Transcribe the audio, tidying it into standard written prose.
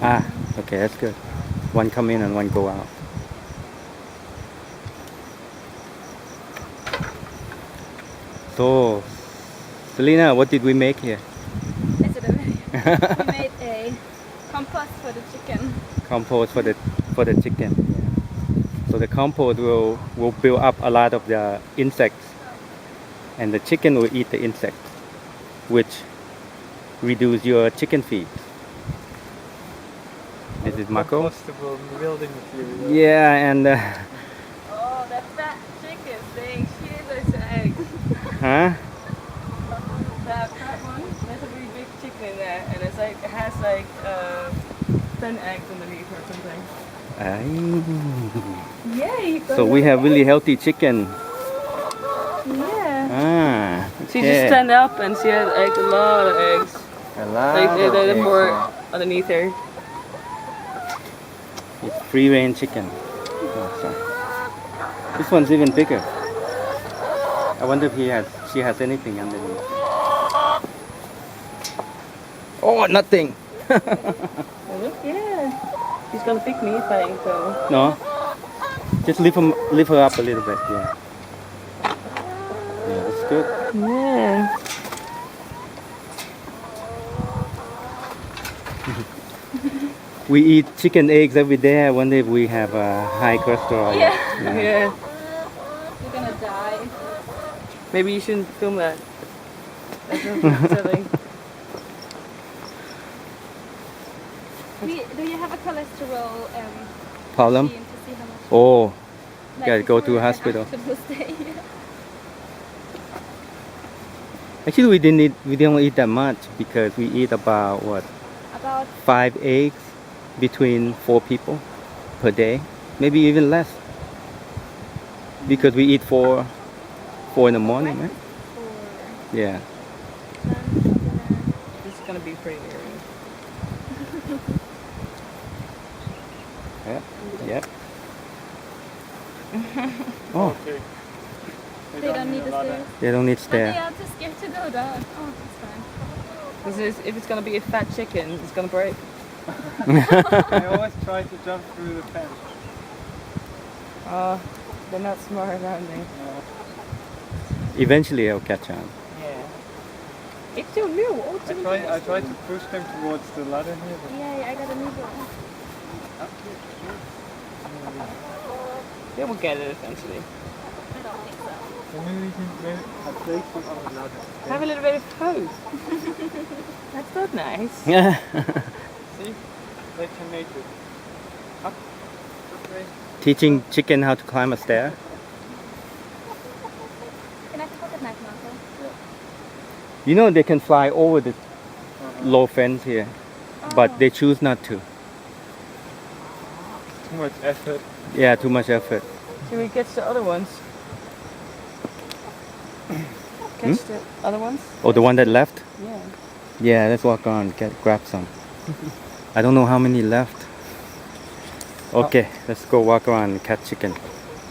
Ah, okay, that's good. One come in and one go out. So, Selena, what did we make here? We made a compost for the chicken. Compost for the chicken. Yeah. So the compost will build up a lot of the insects, and the chicken will eat the insects, which reduce your chicken feed. This is Marco. Compostable building material. Yeah, and Oh, that fat chicken thing. She looks eggs. huh? That one, there's a really big chicken in there, and it's like it has like 10 eggs underneath or something. Yay! So we have really healthy chicken. Yeah. Ah, She just stand up and she had like a lot of eggs. A lot Like of they're eggs, more yeah. underneath her. It's free range chicken. Oh, sorry. This one's even bigger. I wonder if she has anything underneath. Oh, nothing. Yeah. She's gonna pick me if I go. No. Just lift her up a little bit. Yeah. Yeah, that's good. Yeah. We eat chicken eggs every day. I wonder if we have high cholesterol. Yeah. You're gonna die. Maybe you shouldn't film that. That's silly. Do you have a cholesterol Problem? machine to see how much? Oh, Like gotta go to before a hospital. and after the stay? Actually, we don't eat that much because we eat about what? About 5 eggs between 4 people per day, maybe even less. Because we eat 4 in the morning, right? 4. Yeah. This is gonna be pretty eerie. Yep. Yep. Oh, Okay. They don't need the stairs. they don't need But stairs. they are too scared to go down. Oh, that's fine. If it's gonna be a fat chicken, it's gonna break. I always try to jump through the fence. They're not smart around me. Eventually, I'll catch on. Yeah. It's so new. Oh, I try to push them towards the ladder here, but Yeah, I got a new one. They will get it eventually. I don't think so. maybe we can place them on the ladder. Have a little bit of pose. That's not nice. Yeah. See? They can make it. Up. This way. Teaching chicken how to climb a stair. Can I pocket knife, Marco? You know they can fly over the low fence here, but they choose not to. Too much effort. Yeah, too much effort. Should we catch the other ones? Catch the other ones? Oh, the one that left? Yeah. Yeah, let's walk on, grab some. I don't know how many left. Okay, let's go walk around and catch chicken.